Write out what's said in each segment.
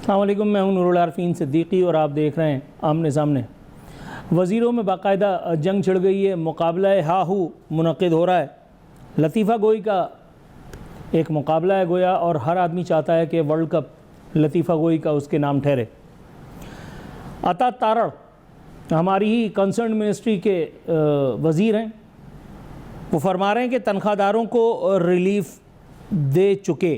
अस्सलाम वालेकुम, मैं हूं नूरुल आरफीन सिद्दीकी और आप देख रहे हैं आमने सामने। वज़ीरों में बाकायदा जंग छिड़ गई है, मुकाबला हाहू मुनक़िद हो रहा है। लतीफ़ा गोई का एक मुकाबला है गोया, और हर आदमी चाहता है कि वर्ल्ड कप लतीफ़ा गोई का उसके नाम ठहरे। अता तारड़ हमारी ही कंसर्न मिनिस्ट्री के वज़ीर हैं, वो फरमा रहे हैं कि तनख्वाहदारों को रिलीफ़ दे चुके,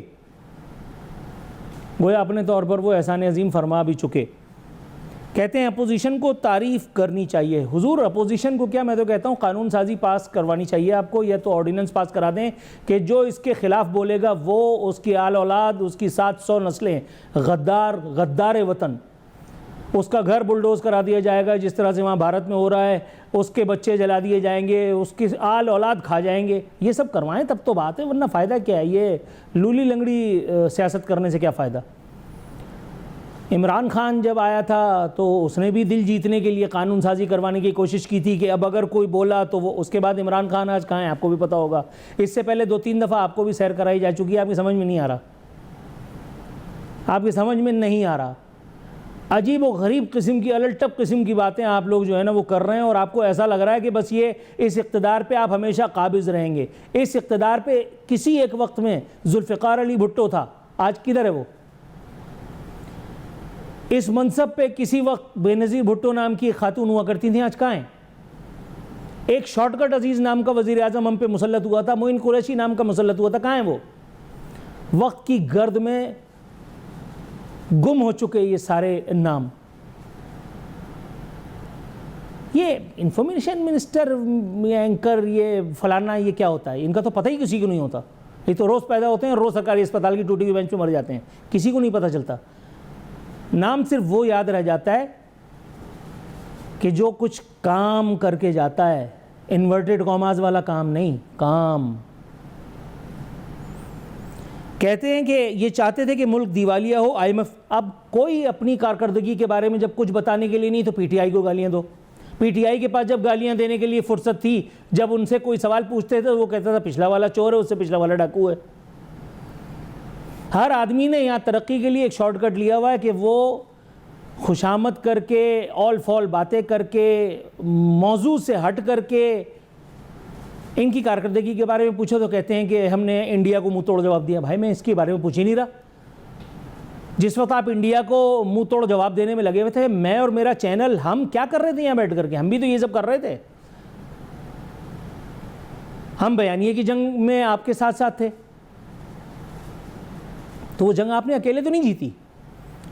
गोया अपने तौर पर वो एहसान अजीम फरमा भी चुके। कहते हैं अपोजिशन को तारीफ़ करनी चाहिए। हुजूर अपोजिशन को क्या, मैं तो कहता हूँ कानून साजी पास करवानी चाहिए आपको, या तो ऑर्डिनेंस पास करा दें कि जो इसके ख़िलाफ़ बोलेगा वो, उसकी आल औलाद, उसकी 700 नस्लें, गद्दार वतन, उसका घर बुलडोज़ करा दिया जाएगा, जिस तरह से वहाँ भारत में हो रहा है। उसके बच्चे जला दिए जाएंगे, उसकी आल औलाद खा जाएंगे। ये सब करवाएं तब तो बात है, वरना फ़ायदा क्या है? ये लूली लंगड़ी सियासत करने से क्या फ़ायदा? इमरान खान जब आया था तो उसने भी दिल जीतने के लिए कानून साजी करवाने की कोशिश की थी कि अब अगर कोई बोला तो वो, उसके बाद इमरान खान आज कहाँ है आपको भी पता होगा। इससे पहले 2-3 दफ़ा आपको भी सैर कराई जा चुकी है, आपकी समझ में नहीं आ रहा, आपकी समझ में नहीं आ रहा। अजीब व गरीब किस्म की, अलटप किस्म की बातें आप लोग जो है ना वो कर रहे हैं, और आपको ऐसा लग रहा है कि बस ये इस इक़्तिदार पे आप हमेशा काबिज़ रहेंगे। इस इक़्तिदार पे किसी एक वक्त में जुल्फ़िकार अली भुट्टो था, आज किधर है वो? इस मनसब पे किसी वक्त बेनज़ीर भुट्टो नाम की एक खातून हुआ करती थी, आज कहाँ हैं? एक शॉर्टकट अजीज़ नाम का वज़ीर आज़म हम पे मुसल्लत हुआ था, मोइन कुरैशी नाम का मुसल्लत हुआ था, कहाँ है वो? वक्त की गर्द में गुम हो चुके ये सारे नाम। ये इंफॉर्मेशन मिनिस्टर, एंकर, ये फलाना, ये क्या होता है? इनका तो पता ही किसी को नहीं होता। ये तो रोज़ पैदा होते हैं, रोज़ सरकारी अस्पताल की टूटी हुई बेंच पे मर जाते हैं, किसी को नहीं पता चलता। नाम सिर्फ वो याद रह जाता है कि जो कुछ काम करके जाता है, इन्वर्टेड कॉमास वाला काम नहीं, काम। कहते हैं कि ये चाहते थे कि मुल्क दिवालिया हो, IMF। अब कोई अपनी कारकर्दगी के बारे में जब कुछ बताने के लिए नहीं तो PTI को गालियां दो। PTI के पास जब गालियां देने के लिए फुर्सत थी, जब उनसे कोई सवाल पूछते थे तो वो कहता था पिछला वाला चोर है, उससे पिछला वाला डाकू है। हर आदमी ने यहाँ तरक्की के लिए एक शॉर्टकट लिया हुआ है कि वो खुशामद करके, ऑल फॉल बातें करके, मौजू से हट करके इनकी कारकर्दगी के बारे में पूछो तो कहते हैं कि हमने इंडिया को मुंह तोड़ जवाब दिया। भाई मैं इसके बारे में पूछ ही नहीं रहा। जिस वक्त आप इंडिया को मुंह तोड़ जवाब देने में लगे हुए थे, मैं और मेरा चैनल, हम क्या कर रहे थे यहाँ बैठ करके? हम भी तो ये सब कर रहे थे। हम बयानिए की जंग में आपके साथ साथ थे, तो वो जंग आपने अकेले तो नहीं जीती,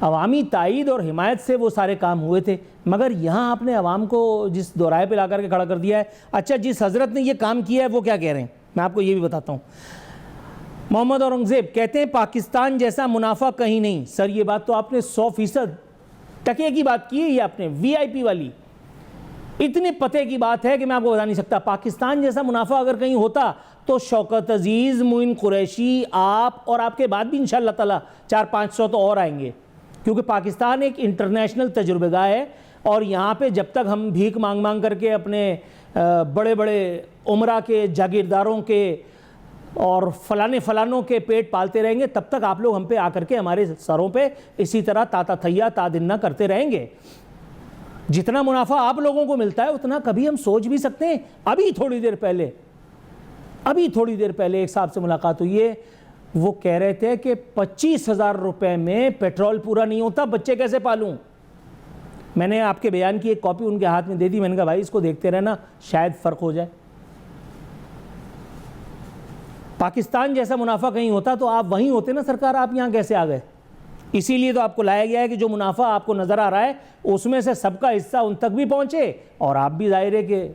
अवामी ताईद और हिमायत से वो सारे काम हुए थे। मगर यहाँ आपने अवाम को जिस दोराए पे ला करके खड़ा कर दिया है। अच्छा, जिस हज़रत ने ये काम किया है वो क्या कह रहे हैं, मैं आपको ये भी बताता हूँ। मोहम्मद औरंगज़ेब कहते हैं पाकिस्तान जैसा मुनाफा कहीं नहीं। सर ये बात तो आपने 100% टके की बात की है, ये आपने VIP वाली, इतने पते की बात है कि मैं आपको बता नहीं सकता। पाकिस्तान जैसा मुनाफा अगर कहीं होता तो शौकत अजीज़, मोइन कुरैशी, आप और आपके बाद भी इंशाअल्लाह ताला 400-500 तो और आएंगे, क्योंकि पाकिस्तान एक इंटरनेशनल तजुर्बेगाह है। और यहाँ पे जब तक हम भीख मांग मांग करके अपने बड़े बड़े उमरा के, जागीरदारों के और फलानों के पेट पालते रहेंगे, तब तक आप लोग हम पे आकर के हमारे सरों पे इसी तरह ताता थैया तादिन्ना करते रहेंगे। जितना मुनाफा आप लोगों को मिलता है उतना कभी हम सोच भी सकते हैं? अभी थोड़ी देर पहले एक साहब से मुलाकात हुई है, वो कह रहे थे कि 25,000 रुपये में पेट्रोल पूरा नहीं होता, बच्चे कैसे पालूं? मैंने आपके बयान की एक कॉपी उनके हाथ में दे दी। मैंने कहा भाई इसको देखते रहना, शायद फ़र्क हो जाए। पाकिस्तान जैसा मुनाफा कहीं होता तो आप वहीं होते ना सरकार, आप यहाँ कैसे आ गए? इसीलिए तो आपको लाया गया है कि जो मुनाफा आपको नज़र आ रहा है उसमें से सबका हिस्सा उन तक भी पहुँचे, और आप भी जाहिर है कि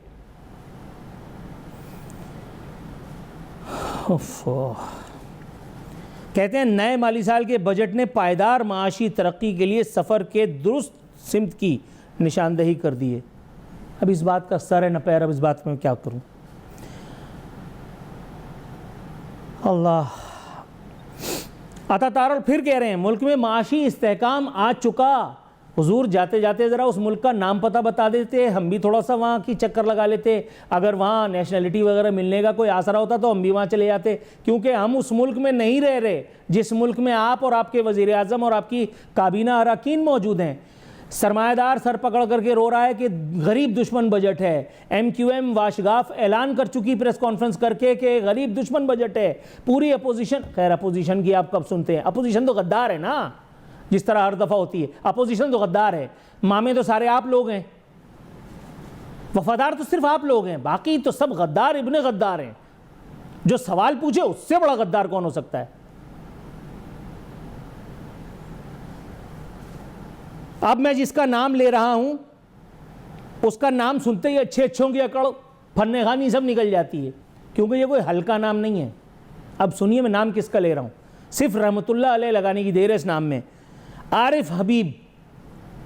कहते हैं नए माली साल के बजट ने पायदार माशी तरक्की के लिए सफ़र के दुरुस्त सिमत की निशानदही कर दी है। अब इस बात का सर है न पैर, अब इस बात में क्या करूं? अल्लाह। अता तारड़ फिर कह रहे हैं मुल्क में माशी इस्तेहकाम आ चुका, हुजूर जाते जाते ज़रा उस मुल्क का नाम पता बता देते, हम भी थोड़ा सा वहाँ की चक्कर लगा लेते। अगर वहाँ नेशनलिटी वगैरह मिलने का कोई आसरा होता तो हम भी वहाँ चले जाते, क्योंकि हम उस मुल्क में नहीं रह रहे जिस मुल्क में आप और आपके वज़ीर आज़म और आपकी काबीना अरकान मौजूद हैं। सरमायादार सर पकड़ करके रो रहा है कि गरीब दुश्मन बजट है। MQM वाशगाफ ऐलान कर चुकी प्रेस कॉन्फ्रेंस करके कि गरीब दुश्मन बजट है। पूरी अपोजिशन, खैर अपोजिशन की आप कब सुनते हैं, अपोजिशन तो गद्दार है ना, जिस तरह हर दफ़ा होती है। अपोजिशन तो गद्दार है, मामे तो सारे आप लोग हैं, वफादार तो सिर्फ आप लोग हैं, बाकी तो सब गद्दार इब्ने गद्दार हैं। जो सवाल पूछे उससे बड़ा गद्दार कौन हो सकता है। अब मैं जिसका नाम ले रहा हूं उसका नाम सुनते ही अच्छे अच्छों की अकड़ फन्ने खानी सब निकल जाती है, क्योंकि ये कोई हल्का नाम नहीं है। अब सुनिए मैं नाम किसका ले रहा हूं, सिर्फ रहमतुल्लाह अलैह लगाने की देर है इस नाम में। आरिफ हबीब,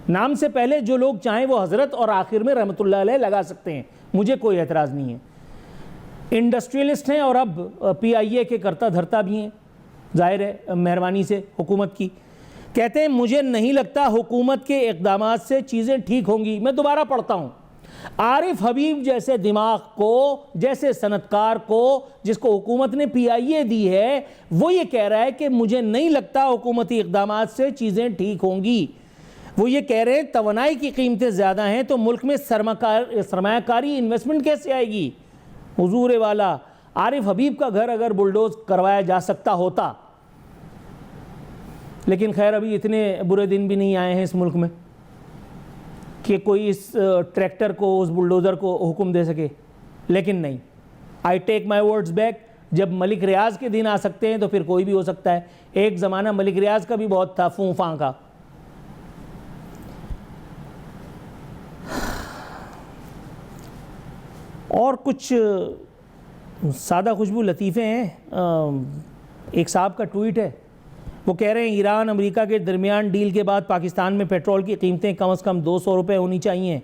नाम से पहले जो लोग चाहें वो हज़रत और आखिर में रहमतुल्लाह अलैह लगा सकते हैं, मुझे कोई एतराज़ नहीं है। इंडस्ट्रियलिस्ट हैं और अब PIA के करता धरता भी हैं, जाहिर है मेहरबानी से हुकूमत की। कहते हैं मुझे नहीं लगता हुकूमत के इक़दामात से चीज़ें ठीक होंगी। मैं दोबारा पढ़ता हूँ, आरिफ हबीब जैसे दिमाग को, जैसे सनतकार को, जिसको हुकूमत ने PIA दी है, वो ये कह रहा है कि मुझे नहीं लगता हुकूमती इक़दामात से चीज़ें ठीक होंगी। वो ये कह रहे हैं तवानाई की कीमतें ज़्यादा हैं तो मुल्क में सरमायाकारी इन्वेस्टमेंट कैसे आएगी। हुजूर वाला, आरिफ हबीब का घर अगर बुलडोज करवाया जा सकता होता, लेकिन खैर अभी इतने बुरे दिन भी नहीं आए हैं इस मुल्क में कि कोई इस ट्रैक्टर को, उस बुलडोज़र को हुक्म दे सके, लेकिन नहीं। I take my words back. जब मलिक रियाज के दिन आ सकते हैं तो फिर कोई भी हो सकता है। एक ज़माना मलिक रियाज का भी बहुत था, फूफा का। और कुछ सादा खुशबू लतीफ़े हैं। एक साहब का ट्वीट है, वो कह रहे हैं ईरान अमेरिका के दरमियान डील के बाद पाकिस्तान में पेट्रोल की कीमतें कम से कम 200 रुपये होनी चाहिए।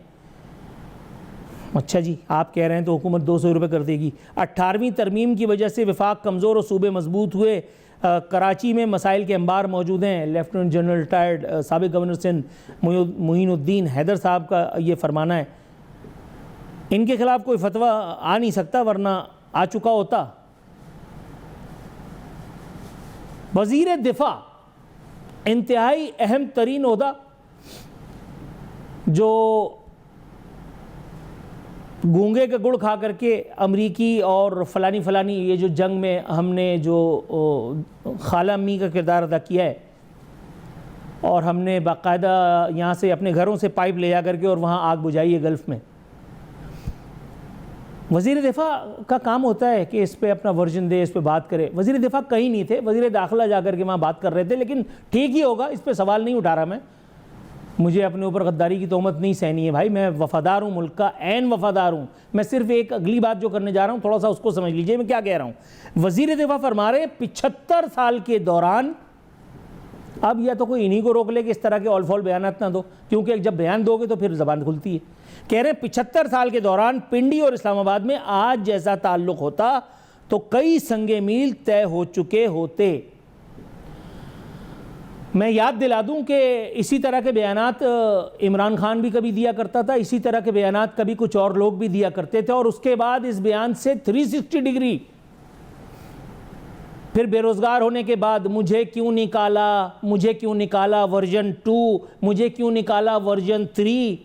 अच्छा जी, आप कह रहे हैं तो हुकूमत 200 रुपये कर देगी। 18वीं तरमीम की वजह से वफाक कमज़ोर और सूबे मजबूत हुए। कराची में मसाइल के अंबार मौजूद हैं। लेफ्टिनेंट जनरल रिटायर्ड साबिक गवर्नर सिंध मुईनुद्दीन हैदर साहब का ये फरमाना है। इनके खिलाफ कोई फतवा आ नहीं सकता, वरना आ चुका होता। वज़ीर दिफा, इंतहाई अहम तरीन ओहदा, जो गूंगे का गुड़ खा करके अमरीकी और फ़लानी ये जो जंग में हमने जो खाला अम्मी का किरदार अदा किया है, और हमने बाकायदा यहाँ से अपने घरों से पाइप ले जा करके और वहाँ आग बुझाई है गल्फ़ में। वज़ीर दिफा का काम होता है कि इस पे अपना वर्जन दे, इस पे बात करे। वज़ीर दिफा कहीं नहीं थे, वज़ीर दाखिला जा कर के वहाँ बात कर रहे थे, लेकिन ठीक ही होगा, इस पे सवाल नहीं उठा रहा मैं। मुझे अपने ऊपर गद्दारी की तोहमत नहीं सहनी है भाई, मैं वफ़ादार हूँ, मुल्क का ऐन वफ़ादार हूँ। मैं सिर्फ एक अगली बात जो करने जा रहा हूँ थोड़ा सा उसको समझ लीजिए मैं क्या कह रहा हूँ। वज़ीर दिफा फरमा रहे 75 साल के दौरान, अब या तो कोई इन्हीं को रोक ले कि इस तरह के ऑल फॉल बयान ना दो, क्योंकि जब बयान दोगे तो फिर ज़बान खुलती है। कह रहे 75 साल के दौरान पिंडी और इस्लामाबाद में आज जैसा ताल्लुक़ होता तो कई संगे मील तय हो चुके होते। मैं याद दिला दूं कि इसी तरह के बयानात इमरान खान भी कभी दिया करता था, इसी तरह के बयानात कभी कुछ और लोग भी दिया करते थे, और उसके बाद इस बयान से 360 डिग्री फिर बेरोज़गार होने के बाद मुझे क्यों निकाला वर्जन 2, मुझे क्यों निकाला वर्जन 3।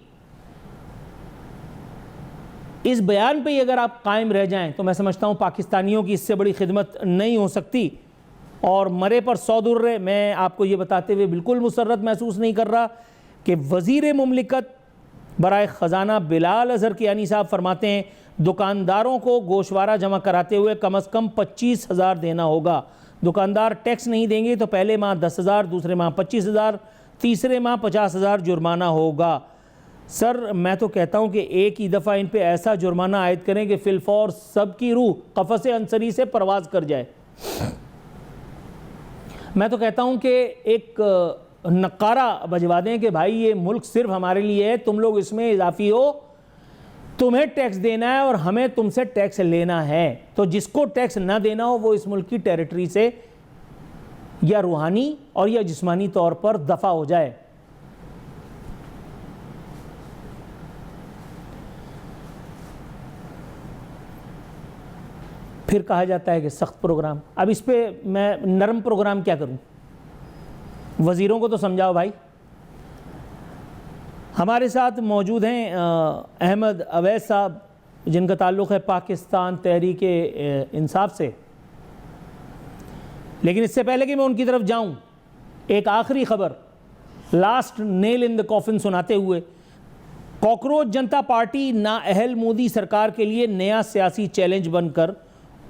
इस बयान पे ही अगर आप कायम रह जाएं तो मैं समझता हूँ पाकिस्तानियों की इससे बड़ी खिदमत नहीं हो सकती। और मरे पर 100 दुर्रे, मैं आपको ये बताते हुए बिल्कुल मुसर्रत महसूस नहीं कर रहा कि वज़ीर मुमलिकत बराए ख़जाना बिलाल अज़हर कियानी साहब फरमाते हैं दुकानदारों को गोशवारा जमा कराते हुए कम से कम 25,000 देना होगा। दुकानदार टैक्स नहीं देंगे तो पहले माह 10,000, दूसरे माह 25,000, तीसरे माह 50,000 जुर्माना होगा। सर मैं तो कहता हूँ कि एक ही दफ़ा इन पे ऐसा जुर्माना आयद करें कि फिलफौर सबकी रूह कफ़स अंसरी से परवाज़ कर जाए। मैं तो कहता हूँ कि एक नकारा बजवा दें कि भाई ये मुल्क सिर्फ हमारे लिए है, तुम लोग इसमें इजाफी हो, तुम्हें टैक्स देना है और हमें तुमसे टैक्स लेना है। तो जिसको टैक्स ना देना हो वो इस मुल्क की टेरिटरी से या रूहानी और या जिस्मानी तौर पर दफ़ा हो जाए। फिर कहा जाता है कि सख्त प्रोग्राम। अब इस पे मैं नरम प्रोग्राम क्या करूं? वज़ीरों को तो समझाओ भाई। हमारे साथ मौजूद हैं अहमद अवैस साहब, जिनका ताल्लुक़ है पाकिस्तान तहरीक इंसाफ से। लेकिन इससे पहले कि मैं उनकी तरफ जाऊं, एक आखिरी खबर, last nail in the coffin सुनाते हुए, कॉकरोच जनता पार्टी नाअहल मोदी सरकार के लिए नया सियासी चैलेंज बनकर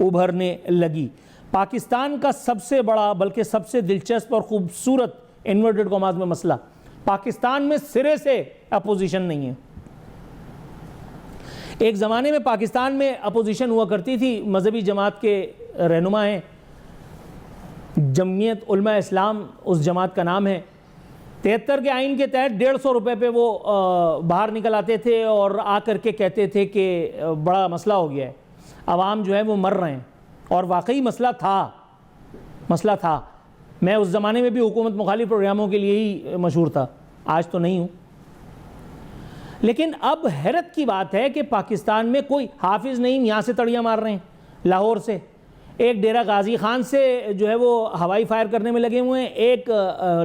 उभरने लगी। पाकिस्तान का सबसे बड़ा बल्कि सबसे दिलचस्प और खूबसूरत इन्वर्टेड कॉमास में मसला, पाकिस्तान में सिरे से अपोजिशन नहीं है। एक ज़माने में पाकिस्तान में अपोजिशन हुआ करती थी, मजहबी जमात के रहनुमा हैं, जमीयत उलमा इस्लाम उस जमात का नाम है। 73 के आइन के तहत 150 रुपये पे वो बाहर निकल आते थे और आकर के कहते थे कि बड़ा मसला हो गया है, अवाम जो है वो मर रहे हैं। और वाकई मसला था। मैं उस ज़माने में भी हुकूमत मुखालिफ प्रोग्रामों के लिए ही मशहूर था, आज तो नहीं हूँ। लेकिन अब हैरत की बात है कि पाकिस्तान में कोई हाफिज़ नईम यहाँ से तड़ियाँ मार रहे हैं, लाहौर से, एक डेरा गाजी खान से जो है वो हवाई फायर करने में लगे हुए हैं, एक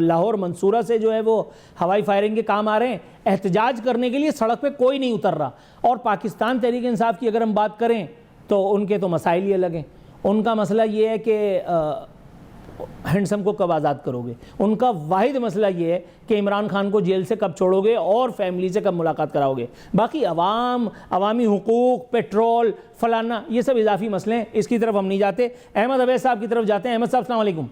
लाहौर मंसूरा से जो है वो हवाई फायरिंग के काम आ रहे हैं। एहतजाज करने के लिए सड़क पे कोई नहीं उतर रहा। और पाकिस्तान तहरीक इंसाफ की अगर हम बात करें तो उनके तो मसाइल ही अलग हैं। उनका मसला ये है कि हैंडसम को कब आज़ाद करोगे। उनका वाहिद मसला ये है कि इमरान खान को जेल से कब छोड़ोगे और फैमिली से कब मुलाकात कराओगे। बाकी अवामी हुकूक, पेट्रोल, फलाना, ये सब इजाफी मसले हैं, इसकी तरफ हम नहीं जाते। अहमद अवैस साहब की तरफ जाते हैं। अहमद साहब अस्सलाम वालेकुम।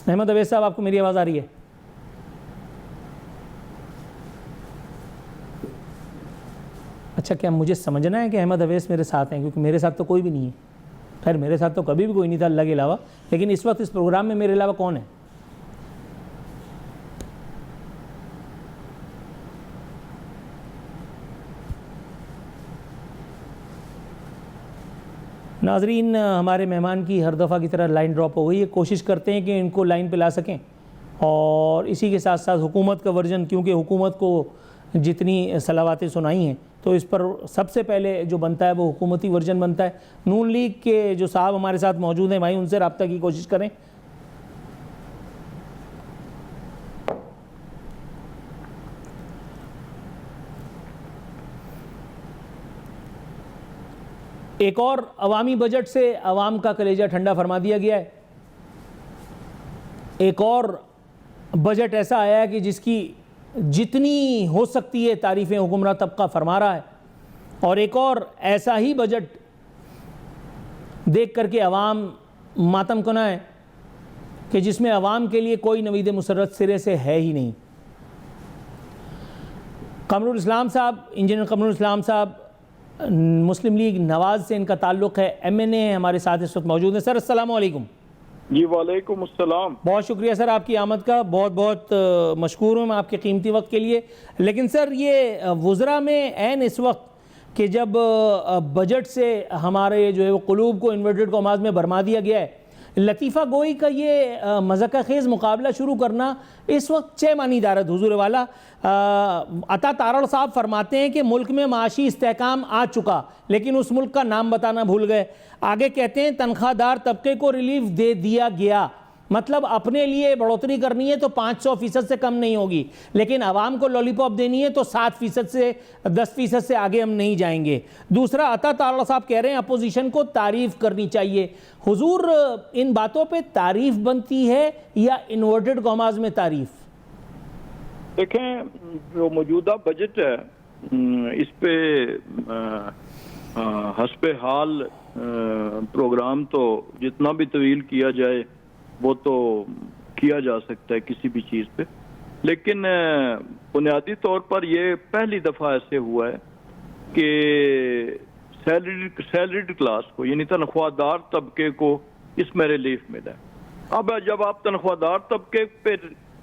अहमद अवैस साहब, आपको मेरी आवाज़ आ रही है? अच्छा, क्या मुझे समझना है कि अहमद अवैस मेरे साथ हैं? क्योंकि मेरे साथ तो कोई भी नहीं है। खैर, मेरे साथ तो कभी भी कोई नहीं था अल्लाह के अलावा, लेकिन इस वक्त इस प्रोग्राम में मेरे अलावा कौन है? नाजरीन, हमारे मेहमान की हर दफ़ा की तरह लाइन ड्रॉप हो गई है। कोशिश करते हैं कि इनको लाइन पे ला सकें। और इसी के साथ साथ हुकूमत का वर्जन, क्योंकि हुकूमत को जितनी सलावातें सुनाई हैं तो इस पर सबसे पहले जो बनता है वो हुकूमती वर्जन बनता है। नून लीग के जो साहब हमारे साथ मौजूद हैं भाई, उनसे रब्ता की कोशिश करें। एक और अवामी बजट से अवाम का कलेजा ठंडा फरमा दिया गया है। एक और बजट ऐसा आया है कि जिसकी जितनी हो सकती है तारीफ़ें हुक्मरान तबका फरमा रहा है। और एक और ऐसा ही बजट देख करके अवाम मातम कना है कि जिसमें अवाम के लिए कोई नवीद मुसर्रत सिरे से है ही नहीं। कमरुल इस्लाम साहब, इंजीनियर कमरुल इस्लाम साहब, मुस्लिम लीग नवाज़ से इनका ताल्लुक़ है, MNA हमारे साथ इस वक्त मौजूद हैं। सर अस्सलाम वालेकुम। जी वालेकुम अस्सलाम। बहुत शुक्रिया सर आपकी आमद का, बहुत बहुत मशकूर हूँ मैं आपके कीमती वक्त के लिए। लेकिन सर, ये वुज़रा में ऐन इस वक्त कि जब बजट से हमारे जो है वो क़ुलूब को इन्वर्टेड कॉमास में भरमा दिया गया है, लतीफ़ा गोई का ये मज़ाक़ खेज़ मुकाबला शुरू करना इस वक्त चे मानी दारत हुजूर वाला। अता तारड़ साहब फरमाते हैं कि मुल्क में माशी इस्तेहकाम आ चुका, लेकिन उस मुल्क का नाम बताना भूल गए। आगे कहते हैं तनख्वाहदार तबके को रिलीफ दे दिया गया, मतलब अपने लिए बढ़ोतरी करनी है तो 500% से कम नहीं होगी, लेकिन आवाम को लॉलीपॉप देनी है तो 7% से 10% से आगे हम नहीं जाएंगे। दूसरा, अता तारड़ साहब कह रहे हैं अपोजिशन को तारीफ़ करनी चाहिए। हुजूर, इन बातों पे तारीफ़ बनती है या इन्वर्टेड कॉमास में तारीफ़? देखें, जो मौजूदा बजट है इस पे हस्बे हाल प्रोग्राम तो जितना भी तवील किया जाए वो तो किया जा सकता है किसी भी चीज़ पे, लेकिन बुनियादी तौर पर ये पहली दफ़ा ऐसे हुआ है कि सैलरीड क्लास को, यानी तनख्वाहदार तबके को इसमें रिलीफ मिला है। अब जब आप तनख्वाहदार तबके पे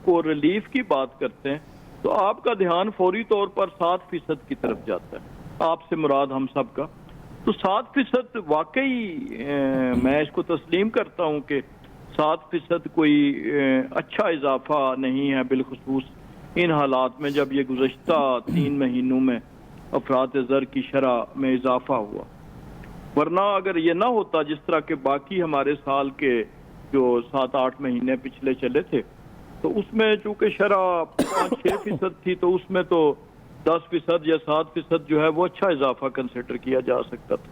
को रिलीफ की बात करते हैं तो आपका ध्यान फौरी तौर पर 7% की तरफ जाता है, आपसे मुराद हम सब का। तो 7% वाकई मैं इसको तस्लीम करता हूँ कि 7% कोई अच्छा इजाफा नहीं है, बिलखुसूस इन हालात में जब ये गुज़श्ता 3 महीनों में अफरात ज़र की शरह में इजाफा हुआ। वरना अगर ये ना होता, जिस तरह के बाकी हमारे साल के जो 7-8 महीने पिछले चले थे, तो उसमें चूंकि शरह 5-6% थी, तो उसमें तो 10% या 7% जो है वो अच्छा इजाफा कंसिडर किया जा सकता था।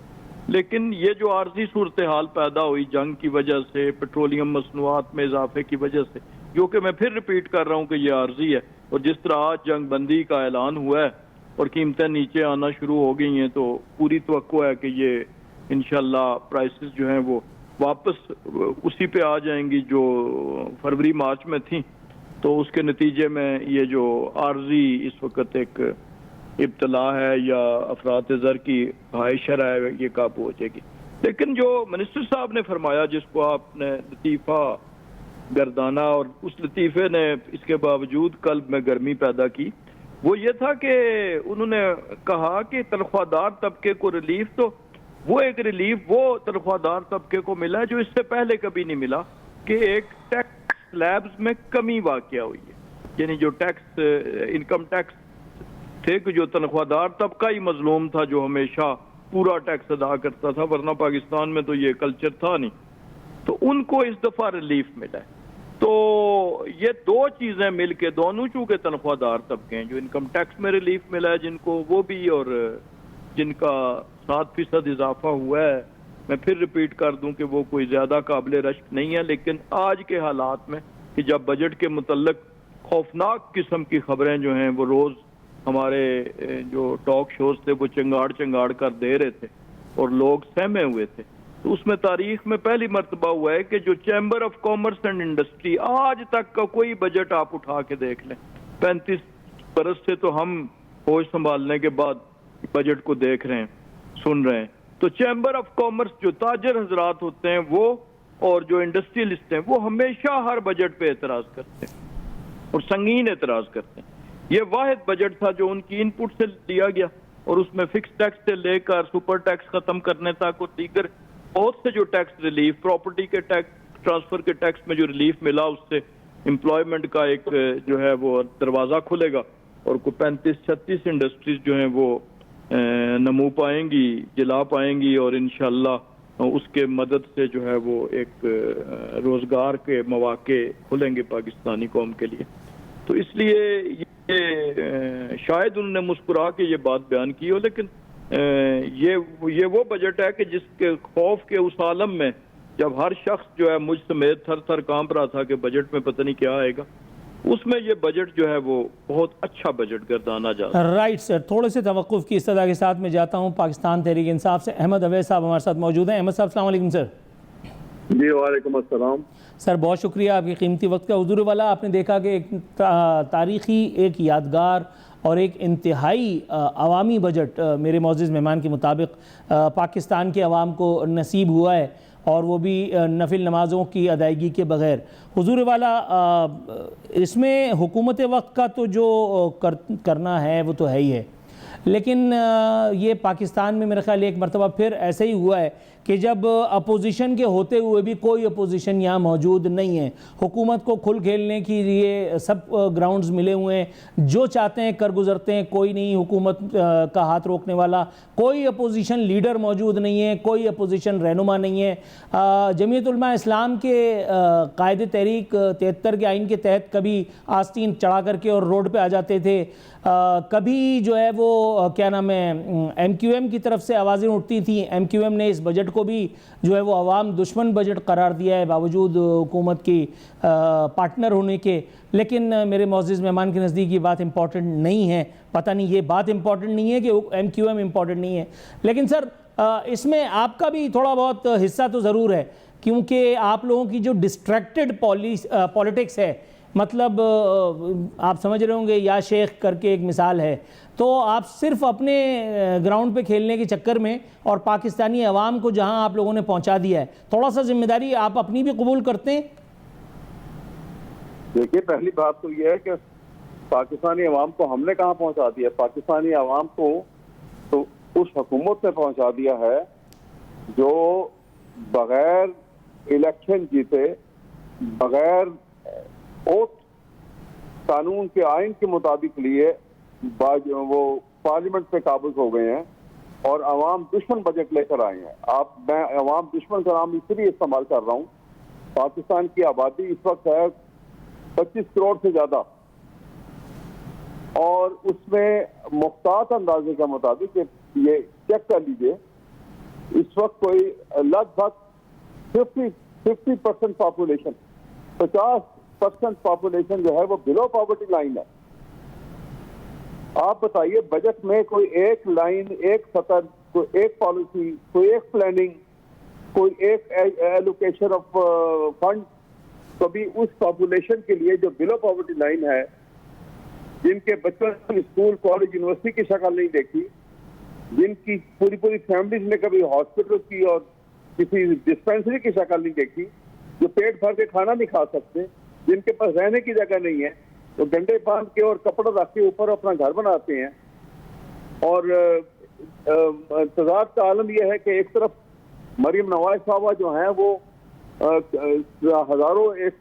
लेकिन ये जो आर्जी सूरत हाल पैदा हुई जंग की वजह से, पेट्रोलियम मसनूआत में इजाफे की वजह से, जो कि मैं फिर रिपीट कर रहा हूँ कि ये आर्जी है, और जिस तरह आज जंग बंदी का ऐलान हुआ है और कीमतें नीचे आना शुरू हो गई हैं, तो पूरी तवक्को है कि ये इंशाल्लाह प्राइसेस जो हैं वो वापस उसी पे आ जाएंगी जो फरवरी मार्च में थी। तो उसके नतीजे में ये जो आर्जी इस वक्त एक इब्तला है या अफरात ज़र की हाई शरह है, ये काबू हो जाएगी। लेकिन जो मिनिस्टर साहब ने फरमाया, जिसको आपने लतीफ़ा गर्दाना, और उस लतीफ़े ने इसके बावजूद कल्ब में गर्मी पैदा की, वो ये था कि उन्होंने कहा कि तनख्वाहदार तबके को रिलीफ, तो वो एक रिलीफ वो तनख्वाहदार तबके को मिला है जो इससे पहले कभी नहीं मिला, कि एक टैक्स स्लैब्स में कमी वाक़या हुई है। यानी जो टैक्स इनकम टैक्स थे कि जो तनख्वाहदार तबका ही मजलूम था, जो हमेशा पूरा टैक्स अदा करता था, वरना पाकिस्तान में तो ये कल्चर था नहीं, तो उनको इस दफा रिलीफ मिला है। तो ये दो चीजें मिलके, दोनों चूंकि तनख्वाहदार तबके हैं, जो इनकम टैक्स में रिलीफ मिला है जिनको, वो भी, और जिनका 7% इजाफा हुआ है, मैं फिर रिपीट कर दूं कि वो कोई ज्यादा काबिल रश्क नहीं है। लेकिन आज के हालात में कि जब बजट के मुतल्लिक खौफनाक किस्म की खबरें जो हैं वो रोज हमारे जो टॉक शोज थे वो चंगाड़ कर दे रहे थे और लोग सहमे हुए थे, तो उसमें तारीख में पहली मर्तबा हुआ है कि जो chamber of commerce and industry, आज तक का कोई बजट आप उठा के देख लें, 35 बरस से तो हम होश संभालने के बाद बजट को देख रहे हैं, सुन रहे हैं, तो चैम्बर ऑफ कॉमर्स जो ताजर हजरात होते हैं वो, और जो इंडस्ट्रियलिस्ट हैं, वो हमेशा हर बजट पे एतराज करते हैं और संगीन एतराज करते हैं। ये वाहिद बजट था जो उनकी इनपुट से लिया गया, और उसमें फिक्स टैक्स से लेकर सुपर टैक्स खत्म करने तक और दीगर बहुत से जो टैक्स रिलीफ, प्रॉपर्टी के टैक्स, ट्रांसफर के टैक्स में जो रिलीफ मिला, उससे एम्प्लॉयमेंट का एक जो है वो दरवाजा खुलेगा, और कोई 35-36 इंडस्ट्रीज जो हैं वो नमू पाएंगी, जिला पाएंगी, और इंशाल्लाह उसके मदद से जो है वो एक रोजगार के मौके खुलेंगे पाकिस्तानी कौम के लिए। तो इसलिए ये शायद उन्होंने मुस्कुरा के ये बात बयान की हो, लेकिन ये वो बजट है कि जिसके खौफ के उस आलम में जब हर शख्स जो है मुझ समेत थर थर कांप रहा था कि बजट में पता नहीं क्या आएगा, उसमें ये बजट जो है वो बहुत अच्छा बजट गर्दाना जा रहा है। राइट सर, थोड़े से तवक्कुफ की इस्तदा के साथ मैं जाता हूँ पाकिस्तान तहरीक इंसाफ से। अहमद अवैस साहब हमारे साथ मौजूद हैं। अहमद साहब अस्सलाम वालेकुम सर। जी वालेकुम अस्सलाम सर, बहुत शुक्रिया आपकी कीमती वक्त का। हुजूर वाला, आपने देखा कि एक तारीख़ी, एक यादगार और एक इंतहाई अवामी बजट मेरे मौजूद मेहमान के मुताबिक पाकिस्तान के अवाम को नसीब हुआ है, और वो भी नफिल नमाज़ों की अदायगी के बग़ैर। हुजूर वाला, इसमें हुकूमत वक्त का तो जो करना है वो तो है ही है, लेकिन ये पाकिस्तान में मेरे ख्याल एक मरतबा फिर ऐसे ही हुआ है कि जब अपोजिशन के होते हुए भी कोई अपोजिशन यहाँ मौजूद नहीं है, हुकूमत को खुल खेलने के लिए सब ग्राउंड्स मिले हुए हैं, जो चाहते हैं कर गुजरते हैं, कोई नहीं हुकूमत का हाथ रोकने वाला, कोई अपोजिशन लीडर मौजूद नहीं है, कोई अपोजिशन रहनुमा नहीं है। जमीयत उलमा इस्लाम के कायदे तहरीक 73 के आइन के तहत कभी आस्तीन चढ़ा करके और रोड पर आ जाते थे, कभी जो है वो क्या नाम है MQM की तरफ से आवाज़ें उठती थी। MQM ने इस बजट को भी जो है वो अवाम दुश्मन बजट करार दिया है बावजूद हुकूमत की पार्टनर होने के। लेकिन मेरे मौजूद मेहमान के नज़दीक ये बात इम्पॉर्टेंट नहीं है। पता नहीं ये बात इम्पॉर्टेंट नहीं है कि MQM इम्पॉर्टेंट नहीं है, लेकिन सर इसमें आपका भी थोड़ा बहुत हिस्सा तो ज़रूर है, क्योंकि आप लोगों की जो डिस्ट्रैक्टेड पॉलिटिक्स है, मतलब आप समझ रहे होंगे, या शेख करके एक मिसाल है, तो आप सिर्फ अपने ग्राउंड पे खेलने के चक्कर में और पाकिस्तानी अवाम को जहां आप लोगों ने पहुंचा दिया है, थोड़ा सा जिम्मेदारी आप अपनी भी कबूल करते हैं? देखिए, पहली बात तो यह है कि पाकिस्तानी अवाम को हमने कहाँ पहुंचा दिया। पाकिस्तानी अवाम को तो उस हुकूमत ने पहुंचा दिया है जो बगैर इलेक्शन जीते, बगैर वोट कानून के आइन के मुताबिक लिए वो पार्लियामेंट पे काबिज हो गए हैं और अवाम दुश्मन बजट लेकर आए हैं। मैं अवाम दुश्मन का नाम इसलिए इस्तेमाल कर रहा हूँ, पाकिस्तान की आबादी इस वक्त है 25 करोड़ से ज्यादा, और उसमें मुख्तात अंदाजे के मुताबिक ये चेक कर लीजिए, इस वक्त कोई लगभग 50% पॉपुलेशन, 50% पॉपुलेशन जो है वो बिलो पॉवर्टी लाइन है। आप बताइए, बजट में कोई एक लाइन, एक सतर, कोई एक पॉलिसी, कोई एक प्लानिंग, कोई एक एलोकेशन ऑफ फंड कभी उस पॉपुलेशन के लिए जो बिलो पॉवर्टी लाइन है, जिनके बच्चों ने स्कूल, कॉलेज, यूनिवर्सिटी की शक्ल नहीं देखी, जिनकी पूरी पूरी फैमिलीज ने कभी हॉस्पिटल की और किसी डिस्पेंसरी की शक्ल नहीं देखी, जो पेट भर के खाना नहीं खा सकते, जिनके पास रहने की जगह नहीं है, तो डंडे बांध के और कपड़ा रख के ऊपर अपना घर बनाते हैं। और तजाद का आलम यह है कि एक तरफ मरीम नवाज साहबा जो हैं वो हजारों एक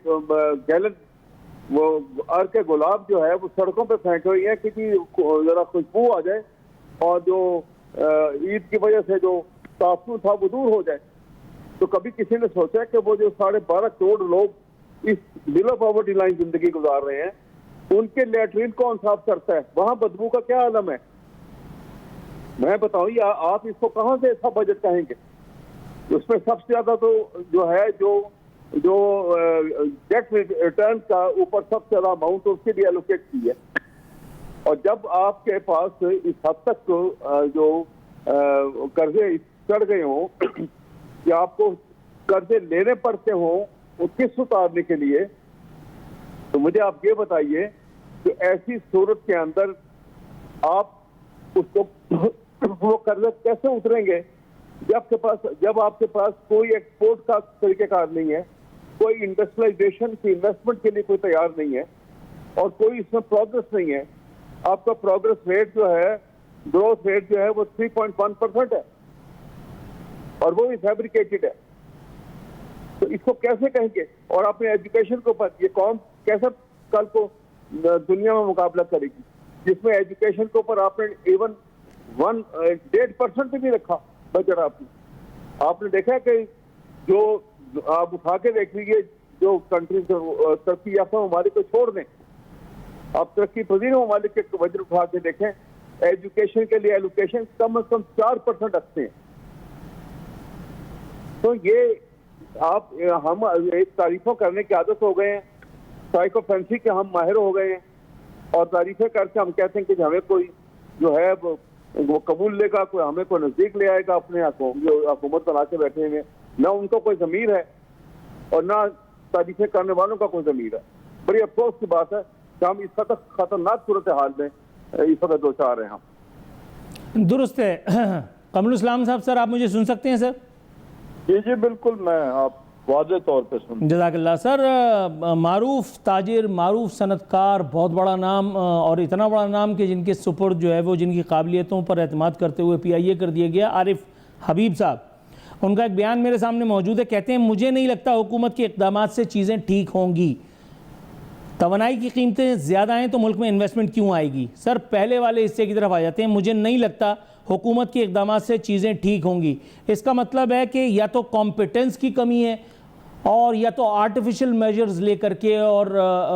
गैलन वो अर्क के गुलाब जो है वो सड़कों पे फेंके हुए हैं कि जरा खुशबू आ जाए और जो ईद की वजह से जो तासुर था वो दूर हो जाए। तो कभी किसी ने सोचा कि वो जो 12.5 करोड़ लोग इस बिलो पॉवर्टी लाइन जिंदगी गुजार रहे हैं, उनके लैट्रिन कौन साफ करता है? वहां बदबू का क्या आलम है? मैं बताऊं, या आप इसको कहां से ऐसा बजट कहेंगे? उसमें सबसे ज्यादा तो जो है जो डेट रिटर्न का ऊपर सबसे ज्यादा अमाउंट उसके लिए एलोकेट की है। और जब आपके पास इस हद तक जो कर्जे चढ़ गए हों कि आपको कर्जे लेने पड़ते हों वो किस्त उतारने के लिए, तो मुझे आप ये बताइए कि ऐसी सूरत के अंदर आप उसको वो कर्जे कैसे उतरेंगे जब आपके पास कोई एक्सपोर्ट का तरीकेकार नहीं है, कोई इंडस्ट्रियलाइजेशन की इन्वेस्टमेंट के लिए कोई तैयार नहीं है और कोई इसमें प्रोग्रेस नहीं है। आपका प्रोग्रेस रेट जो है, ग्रोथ रेट जो है वो 3.1% है और वो भी फैब्रिकेटेड है। तो इसको कैसे कहेंगे? और अपने एजुकेशन के ऊपर ये कौम कैसे कल को दुनिया में मुकाबला करेगी, जिसमें एजुकेशन के ऊपर आपने इवन 1.5% भी रखा बजट। आपने देखा कि जो आप उठा के देख लीजिए, जो कंट्रीज तरक्की याफ्ता ममालिक को छोड़ दें, आप तरक्की पजीर ममालिक के बजट उठा के देखें, एजुकेशन के लिए एलोकेशन कम से कम 4% रखते हैं। तो ये हम एक तारीफों करने की आदत हो गए हैं, साइकोफेंसी के हम माहिर हो गए हैं और तारीफें करके हम कहते हैं कि हमें कोई जो है वो कबूल लेगा, कोई हमें कोई नजदीक ले आएगा अपने जो हुकूमत बना के बैठे हैं। ना उनको कोई ज़मीर है और ना तारीफें करने वालों का कोई ज़मीर है। बड़ी अफसोस की बात है कि हम इस खतरनाक सूरत हाल में इस वक्त दो चाह रहे हैं। हम दुरुस्त है। कमरुल इस्लाम साहब, सर आप मुझे सुन सकते हैं? सर जी जी बिल्कुल, मैं आप वाज़े तौर पे सुन। जज़ाकल्लाह। सर मारूफ ताजिर, मारूफ सनतकार, बहुत बड़ा नाम और इतना बड़ा नाम कि जिनके सुपुर्द जो है वो जिनकी काबिलियतों पर एतमाद करते हुए PIA कर दिया गया, आरिफ हबीब साहब, उनका एक बयान मेरे सामने मौजूद है। कहते हैं मुझे नहीं लगता हुकूमत के इक़दामात से चीज़ें ठीक होंगी। तवानाई की कीमतें ज़्यादा हैं तो मुल्क में इन्वेस्टमेंट क्यों आएगी? सर पहले वाले हिस्से की तरफ आ जाते हैं। मुझे नहीं लगता हुकूमत के इक़दामात से चीज़ें ठीक होंगी। इसका मतलब है कि या तो कॉम्पिटेंस की कमी है और या तो आर्टिफिशियल मेजर्स ले करके और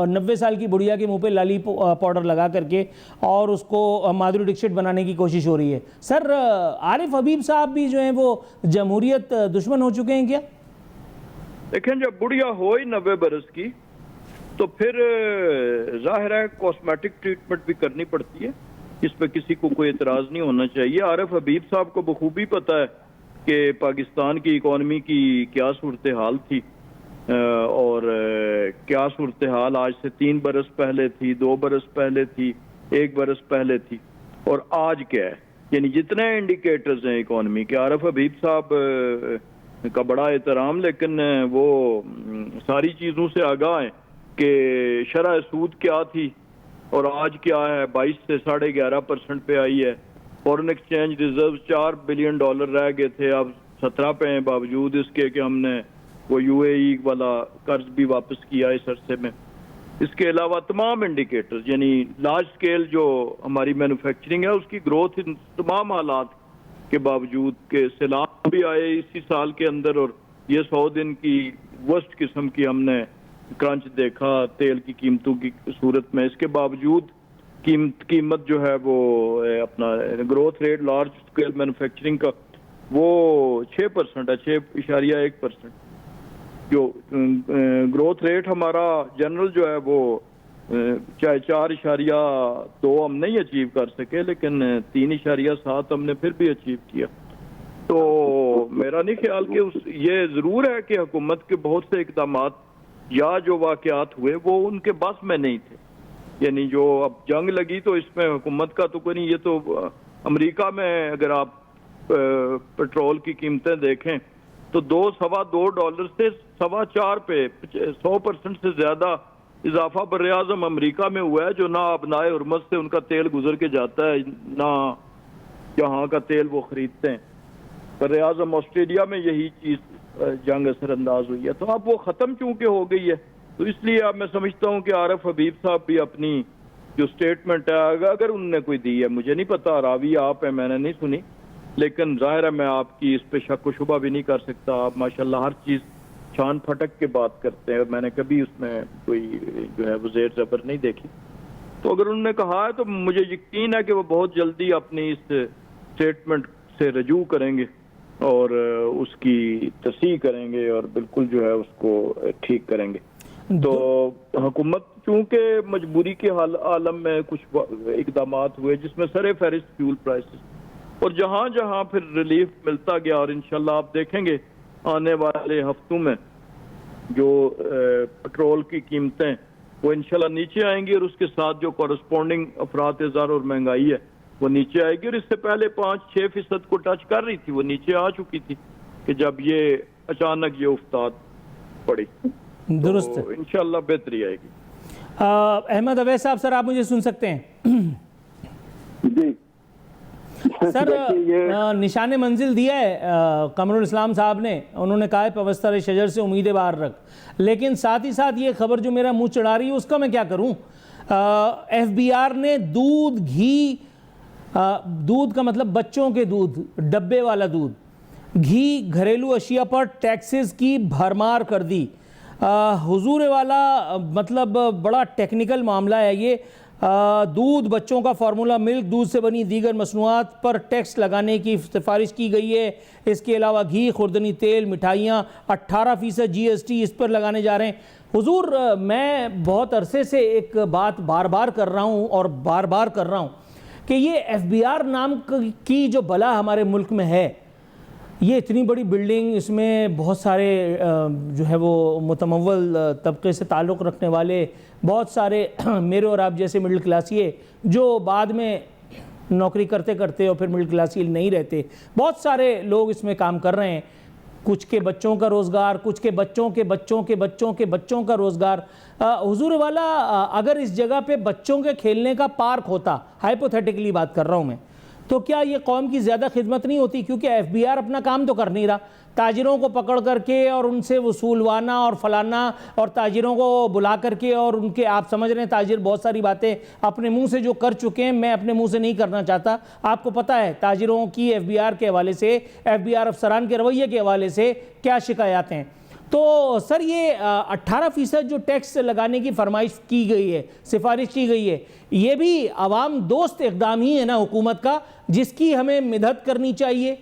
90 साल की बुढ़िया के मुंह पे लाली पाउडर लगा करके और उसको माधुरी दीक्षित बनाने की कोशिश हो रही है। सर आरिफ हबीब साहब भी जो हैं वो जमहूरियत दुश्मन हो चुके हैं क्या? देखें, जब बुढ़िया हो ही 90 बरस की तो फिर जाहिर है कॉस्मेटिक ट्रीटमेंट भी करनी पड़ती है। इस पर किसी को कोई एतराज़ नहीं होना चाहिए। आरिफ हबीब साहब को बखूबी पता है कि पाकिस्तान की इकॉनमी की क्या सूरत हाल थी और क्या सूरत हाल आज से 3 बरस पहले थी, 2 बरस पहले थी, 1 बरस पहले थी और आज क्या है। यानी जितने इंडिकेटर्स हैं इकॉनमी के, आरिफ हबीब साहब का बड़ा एहतराम, लेकिन वो सारी चीज़ों से आगाह हैं कि शरह सूद क्या थी और आज क्या है। 22 से 11.5% पे आई है। फॉरेन एक्सचेंज रिजर्व $4 बिलियन रह गए थे, अब 17 पे हैं, बावजूद इसके कि हमने वो UAE वाला कर्ज भी वापस किया इस अरसे में। इसके अलावा तमाम इंडिकेटर्स यानी लार्ज स्केल जो हमारी मैन्युफैक्चरिंग है उसकी ग्रोथ इन तमाम हालात के बावजूद के सैलाब भी आए इसी साल के अंदर और ये 100 दिन की वर्स्ट किस्म की हमने क्रंच देखा तेल की कीमतों की सूरत में, इसके बावजूद कीमत जो है वो अपना growth rate large scale manufacturing का वो 6% है, 6.1%। जो ग्रोथ रेट हमारा जनरल जो है वो चाहे 4.2 हम नहीं अचीव कर सके लेकिन 3.7 हमने फिर भी अचीव किया। तो मेरा नहीं ख्याल कि ये ज़रूर है कि हुकूमत के बहुत से इक़दामात या जो वाक़यात हुए वो उनके बस में नहीं थे, यानी जो अब जंग लगी तो इसमें हुकूमत का तो कोई नहीं। ये तो अमेरिका में अगर आप पेट्रोल की कीमतें देखें तो $2.25 से $4.25 पे 100% से ज्यादा इजाफा बर्रे-आज़म अमरीका में हुआ है, जो ना अबनाए हुर्मत से उनका तेल गुजर के जाता है ना यहाँ का तेल वो खरीदते हैं। बर्रे-आज़म ऑस्ट्रेलिया में यही चीज जंग असरअंदाज हुई है। तो अब वो खत्म चूंकि हो गई है तो इसलिए अब मैं समझता हूँ कि आरिफ हबीब साहब भी अपनी जो स्टेटमेंट है अगर उनने कोई दी है, मुझे नहीं पता, रावी आप है, मैंने नहीं सुनी, लेकिन जाहिर है मैं आपकी इस पे शक व शुबा भी नहीं कर सकता। आप माशाल्लाह हर चीज छान फटक के बात करते हैं, मैंने कभी उसमें कोई जो है वो ज़ेर ज़बर नहीं देखी। तो अगर उन्होंने कहा है तो मुझे यकीन है कि वो बहुत जल्दी अपनी इस स्टेटमेंट से रजू करेंगे और उसकी तस्हीह करेंगे और बिल्कुल जो है उसको ठीक करेंगे। तो हुकूमत चूंकि मजबूरी के आलम में कुछ इकदामात हुए जिसमें सरे फहरिस्त फ्यूल प्राइसेस, और जहां जहां फिर रिलीफ मिलता गया और इंशाल्लाह आप देखेंगे आने वाले हफ्तों में जो पेट्रोल की कीमतें वो इंशाल्लाह नीचे आएंगी और उसके साथ जो कॉरस्पॉन्डिंग अफरात इज़ार और महंगाई है वो नीचे आएगी। और इससे पहले 5-6% को टच कर रही थी, वो नीचे आ चुकी थी कि जब ये अचानक ये उफ्ताद पड़ी। दुरुस्त, तो इंशाल्लाह बेहतरी आएगी। अहमद अवैस साहब, सर आप मुझे सुन सकते हैं? जी सर निशान मंजिल दिया है कमरुल इस्लाम साहब ने, उन्होंने कहा है पवस्तर शजर से उम्मीदें बाहर रख, लेकिन साथ ही साथ ये खबर जो मेरा मुंह चढ़ा रही है उसका मैं क्या करूं? FBR ने दूध, घी, दूध का मतलब बच्चों के दूध, डब्बे वाला दूध, घी, घरेलू अशिया पर टैक्सेस की भरमार कर दी। हुजूर वाला मतलब बड़ा टेक्निकल मामला है ये। दूध, बच्चों का फार्मूला मिल्क, दूध से बनी दीगर मसनूआत पर टैक्स लगाने की सिफारिश की गई है। इसके अलावा घी, खुर्दनी तेल, मिठाइयाँ 18% GST इस पर लगाने जा रहे हैं। हुजूर मैं बहुत अरसे से एक बात बार बार कर रहा हूँ और बार बार कर रहा हूँ कि ये FBR नाम की जो बला हमारे मुल्क में है, ये इतनी बड़ी बिल्डिंग, इसमें बहुत सारे जो है वो मुतमव्वल तबके से ताल्लुक़ रखने वाले बहुत सारे मेरे और आप जैसे मिडिल क्लासिए जो बाद में नौकरी करते करते और फिर मिडिल क्लासिए नहीं रहते, बहुत सारे लोग इसमें काम कर रहे हैं। कुछ के बच्चों का रोज़गार, कुछ के बच्चों के बच्चों के बच्चों के बच्चों का रोज़गार। हुजूर वाला अगर इस जगह पे बच्चों के खेलने का पार्क होता, हाइपोथेटिकली बात कर रहा हूँ मैं, तो क्या ये कौम की ज़्यादा खिदमत नहीं होती? क्योंकि FBR अपना काम तो कर नहीं रहा, ताजिरों को पकड़ करके और उनसे वसूलवाना और फलाना, और ताजिरों को बुला करके और उनके, आप समझ रहे हैं ताजिर बहुत सारी बातें अपने मुंह से जो कर चुके हैं, मैं अपने मुंह से नहीं करना चाहता। आपको पता है ताजिरों की FBR के हवाले से, FBR अफसरान के रवैये के हवाले से क्या शिकायत हैं। तो सर ये 18% जो टैक्स लगाने की फरमाइश की गई है, सिफारिश की गई है, ये भी अवाम दोस्त इक़दाम ही है ना हुकूमत का, जिसकी हमें मदद करनी चाहिए।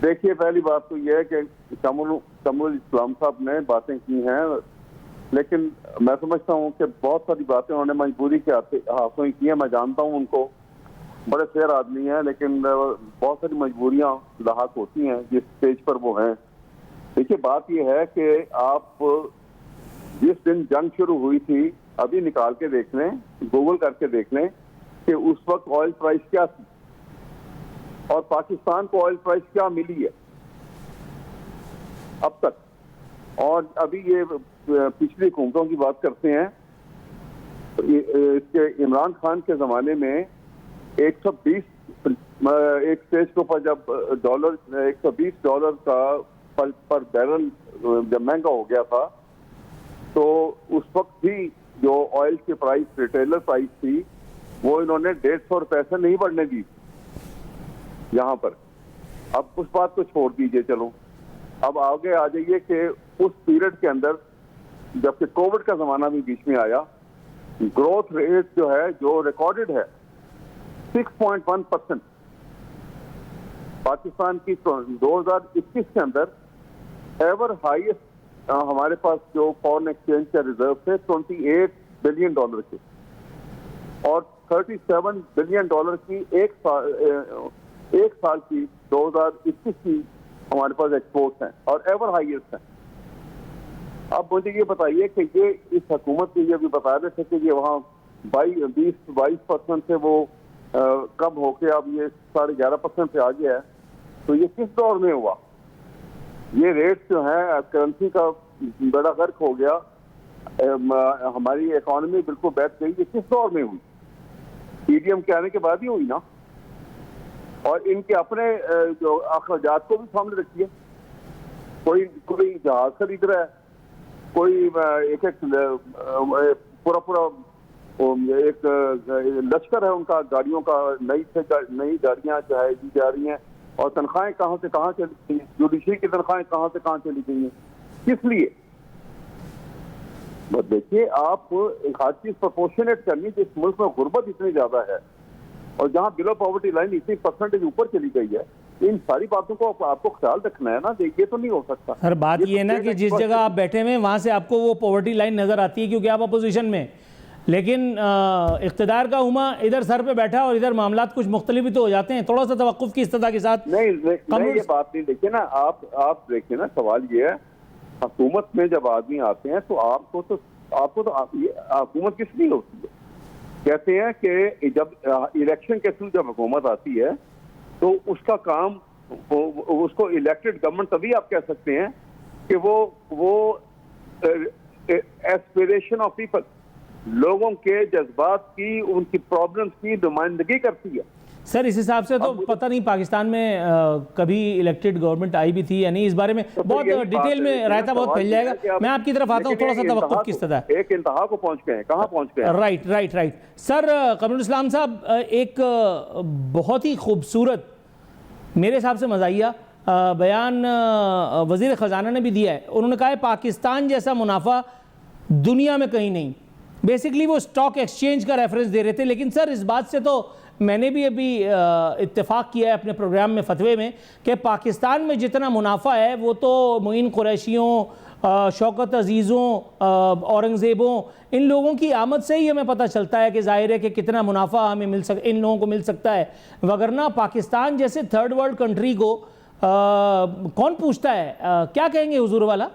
देखिए, पहली बात तो यह है कि कमरुल इस्लाम साहब ने बातें की हैं, लेकिन मैं समझता हूँ कि बहुत सारी बातें उन्होंने मजबूरी के हाथों ही की हैं। मैं जानता हूँ उनको, बड़े फेयर आदमी हैं, लेकिन बहुत सारी मजबूरियाँ लाहक होती हैं जिस स्टेज पर वो हैं। देखिए, बात यह है कि आप जिस दिन जंग शुरू हुई थी, अभी निकाल के देख लें, गूगल करके देख लें कि उस वक्त ऑयल प्राइस क्या थी और पाकिस्तान को ऑयल प्राइस क्या मिली है अब तक। और अभी ये पिछली हुकूमतों की बात करते हैं, इसके इमरान खान के ज़माने में 120 एक स्टेज के ऊपर जब $120 का पर बैरल जब महंगा हो गया था, तो उस वक्त भी जो ऑयल की प्राइस, रिटेलर प्राइस थी, वो इन्होंने 150 रुपए से नहीं बढ़ने दी यहाँ पर। अब उस बात को छोड़ दीजिए, चलो अब आगे आ जाइए कि उस पीरियड के अंदर जबकि कोविड का जमाना भी बीच में आया, ग्रोथ रेट जो है, जो रिकॉर्डेड है 6.1%। पाकिस्तान की 2021 के अंदर एवर हाईएस्ट हमारे पास जो फॉरेन एक्सचेंज के रिजर्व थे 28 बिलियन डॉलर के, और 37 बिलियन डॉलर की एक साल की 2021 की हमारे पास एक्सपोर्ट हैं और एवर हाईएस्ट हैं। अब मुझे ये बताइए कि ये इस हुकूमत के ये भी बता रहे थे कि ये वहाँ 20-22% से वो कम होके अब ये 11.5% पे आ गया है, तो ये किस दौर में हुआ? ये रेट जो है, करेंसी का बड़ा गर्क हो गया, हमारी इकोनॉमी बिल्कुल बैठ गई, ये किस दौर में हुई? ईडीएम के आने के बाद ही हुई ना। और इनके अपने जो अखराजात को भी सामने रखिए, कोई जहाज खरीद रहा है, कोई एक पूरा एक लश्कर है उनका, गाड़ियों का, नई गाड़ियां जो है दी जा रही हैं, और तनख्वाहें कहाँ से कहाँ चली गई, जुडिशरी की तनख्वाहें कहाँ से कहाँ चली गई हैं, किस लिए? बस देखिए, आप हर चीज प्रोपोर्शनेट करनी, जिस मुल्क में गुर्बत इतनी ज्यादा है और जहाँ बिलो पॉवर्टी लाइन इतनी परसेंटेज ऊपर चली गई है, इन सारी बातों को आपको ख्याल रखना है ना। ये तो नहीं हो सकता। सर बात ये है ना कि जिस जगह आप बैठे हुए वहां से आपको वो पॉवर्टी लाइन नजर आती है क्योंकि आप अपोजिशन में, लेकिन इख्तिदार का उमा इधर सर पे बैठा और इधर मामलात कुछ मुख्तलिफ भी तो हो जाते हैं। थोड़ा सा तवक्कुफ की इस्तदा के साथ नहीं ये बात नहीं। देखिए ना, आप देखिए ना, सवाल ये है, हुकूमत में जब आदमी आते हैं तो आपको तो हुकूमत किस लिए होती है? कहते हैं कि जब इलेक्शन के थ्रू जब हुकूमत आती है तो उसका काम, उसको इलेक्टेड गवर्नमेंट तभी आप कह सकते हैं कि वो एस्पिरेशन ऑफ पीपल, लोगों के जज्बात की, उनकी प्रॉब्लम्स की नुमाइंदगी करती है। सर इस हिसाब से तो पता नहीं पाकिस्तान में कभी इलेक्टेड गवर्नमेंट आई भी थी या नहीं, इस बारे में तो बहुत डिटेल में रायता बहुत फैल जाएगा। मैं आपकी तरफ आता हूँ, थोड़ा सा तवक्कुफ की इस्तदा। एक इंतहा को पहुंच गए हैं, कहाँ पहुंच गए हैं? राइट सर, कमरुल इस्लाम साहब, एक बहुत ही खूबसूरत, मेरे हिसाब से मज़ाहिया बयान वज़ीर ख़जाना ने भी दिया है। उन्होंने कहा है पाकिस्तान जैसा मुनाफा दुनिया में कहीं नहीं। बेसिकली वो स्टॉक एक्सचेंज का रेफरेंस दे रहे थे, लेकिन सर इस बात से तो मैंने भी अभी इत्तेफाक किया है अपने प्रोग्राम में, फतवे में, कि पाकिस्तान में जितना मुनाफा है वो तो मुइन कुरैशियों, शौकत अजीज़ों, औरंगज़ेबों, इन लोगों की आमद से ही हमें पता चलता है कि ज़ाहिर है कि कितना मुनाफा हमें इन लोगों को मिल सकता है। वगरना पाकिस्तान जैसे थर्ड वर्ल्ड कंट्री को कौन पूछता है? क्या कहेंगे हुजूर वाला?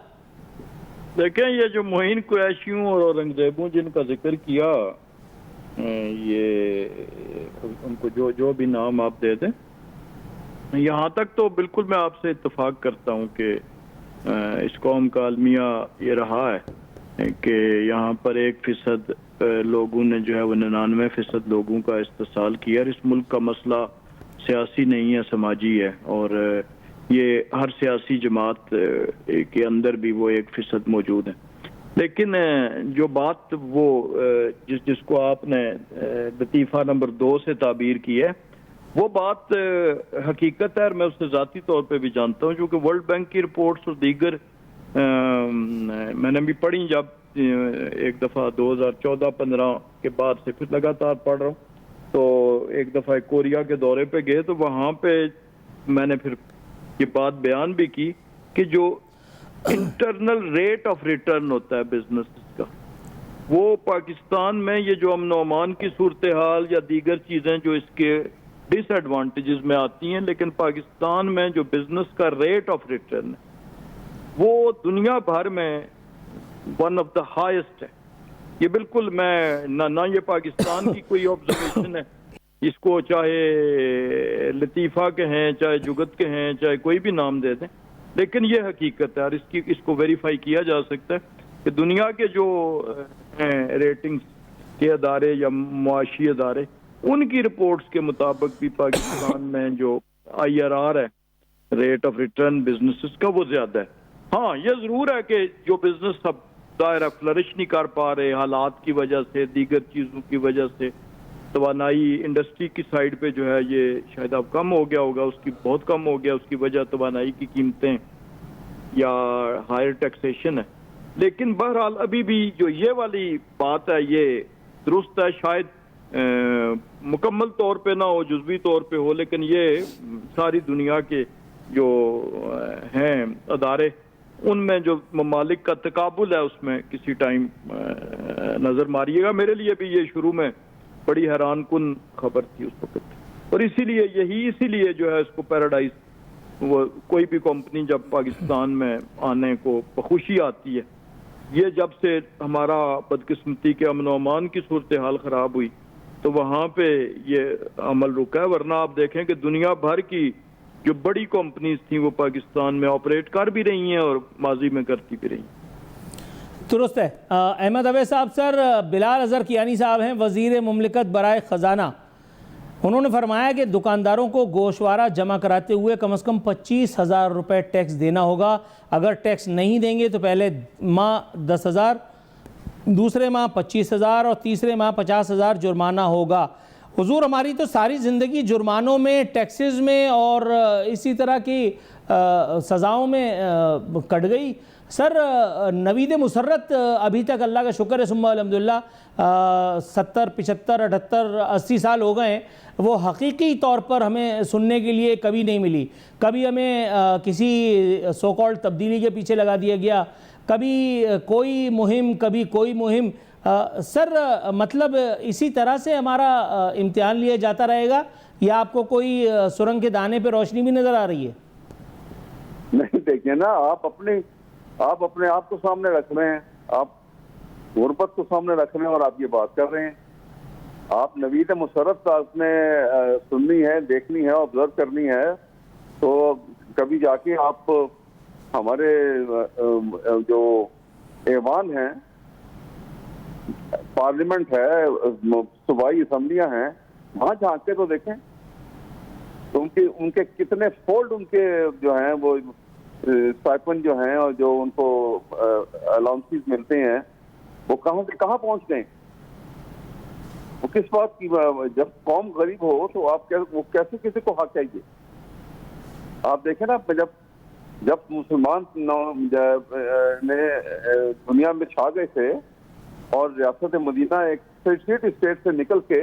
देखें, ये जो मुइन कुरैशियों और औरंगज़ेबों जिनका जिक्र किया, ये उनको जो भी नाम आप दे दें, यहाँ तक तो बिल्कुल मैं आपसे इत्तेफाक करता हूँ कि इस कौम का अलमिया ये रहा है कि यहाँ पर 1% लोगों ने जो है वो 99% लोगों का इस्तेसाल किया। और इस मुल्क का मसला सियासी नहीं है, समाजी है, और ये हर सियासी जमात के अंदर भी वो 1% मौजूद है। लेकिन जो बात वो जिसको आपने लतीफ़ा नंबर 2 से ताबीर की है, वो बात हकीकत है, और मैं उससे ज़ाती तौर पे भी जानता हूँ, क्योंकि वर्ल्ड बैंक की रिपोर्ट्स और दीगर मैंने भी पढ़ी। जब एक दफ़ा 2014-15 के बाद से फिर लगातार पढ़ रहा हूँ, तो एक दफ़ा कोरिया के दौरे पे गए तो वहाँ पे मैंने फिर ये बात बयान भी की कि जो इंटरनल रेट ऑफ रिटर्न होता है बिजनेस का, वो पाकिस्तान में ये जो अमन अमान की सूरत हाल या दीगर चीज़ें जो इसके डिसएडवांटेजेस में आती हैं, लेकिन पाकिस्तान में जो बिजनेस का रेट ऑफ रिटर्न है वो दुनिया भर में वन ऑफ द हाईएस्ट है। ये बिल्कुल मैं ना ये पाकिस्तान की कोई ऑब्जर्वेशन है, इसको चाहे लतीफ़ा के हैं, चाहे जुगत के हैं, चाहे कोई भी नाम दे दें, लेकिन ये हकीकत है और इसको वेरीफाई किया जा सकता है कि दुनिया के जो रेटिंग्स के अदारे या मुआशी अदारे, उनकी रिपोर्ट्स के मुताबिक भी पाकिस्तान में जो IRR है, रेट ऑफ रिटर्न बिजनेसेस का, वो ज्यादा है। हाँ, ये जरूर है कि जो बिजनेस अब दायरा फ्लरिश नहीं कर पा रहे हालात की वजह से, दीगर चीज़ों की वजह से। तवानाई इंडस्ट्री की साइड पे जो है ये शायद अब कम हो गया होगा, उसकी बहुत कम हो गया, उसकी वजह तवानाई की कीमतें या हायर टैक्सेशन है। लेकिन बहरहाल अभी भी जो ये वाली बात है ये दुरुस्त है, शायद मुकम्मल तौर पे ना हो, जुज़वी तौर पे हो, लेकिन ये सारी दुनिया के जो हैं अदारे उनमें जो ममालिक का तकाबुल है उसमें किसी टाइम नज़र मारिएगा। मेरे लिए भी ये शुरू में बड़ी हैरान कुन खबर थी उस वक्त, और इसीलिए जो है इसको पैराडाइज, वो कोई भी कंपनी जब पाकिस्तान में आने को बखुशी आती है, ये जब से हमारा बदकिस्मती के अमन अमान की सूरत हाल ख़राब हुई तो वहाँ पे ये अमल रुका है। वरना आप देखें कि दुनिया भर की जो बड़ी कंपनीज थी वो पाकिस्तान में ऑपरेट कर भी रही हैं और माजी में करती भी रही हैं। दुरुस्त है। अहमद अवैस साहब, सर बिलाल अजहर कियानी साहब हैं वज़ीर मुमलिकत बराए ख़जाना, उन्होंने फरमाया कि दुकानदारों को गोशवारा जमा कराते हुए कम से कम 25,000 रुपये टैक्स देना होगा। अगर टैक्स नहीं देंगे तो पहले माह 10,000, दूसरे माह 25,000 और तीसरे माह 50,000 जुर्माना होगा। हुजूर, हमारी तो सारी ज़िंदगी जुर्मानों में, टैक्सेस में और इसी तरह की सज़ाओं में कट गई। सर, नवीद मुसर्रत अभी तक अल्लाह का शुक्र है सुम्मा अल्हम्दुलिल्लाह 70, 75, 78, 80 साल हो गए हैं, वो हकीकी तौर पर हमें सुनने के लिए कभी नहीं मिली। कभी हमें किसी सो कॉल्ड तब्दीली के पीछे लगा दिया गया, कभी कोई मुहिम, कभी कोई मुहिम। सर, मतलब इसी तरह से हमारा इम्तिहान लिया जाता रहेगा या आपको कोई सुरंग के दाने पे रोशनी भी नज़र आ रही है? नहीं, देखिए ना, आप अपने आप को सामने रख रहे हैं, आप गुर्बत को सामने रख रहे हैं और आप ये बात कर रहे हैं। आप नवीद मुसर्रत आपने सुननी है, देखनी है, ऑब्जर्व करनी है, तो कभी जाके आप हमारे जो ऐवान है, पार्लियामेंट है, सूबाई असम्बलियां हैं, वहां झांक के तो देखें तो उनके कितने फोल्ड उनके जो हैं वो स्टाइपेंड जो हैं और जो उनको अलाउंसेस मिलते हैं वो कहां से कहां पहुंच गए। वो किस बात की, जब कौम गरीब हो तो आप वो कैसे किसी को हक चाहिए। आप देखें ना, जब मुसलमान ने दुनिया में छा गए थे और रियासत मदीना एक स्टेट से निकल के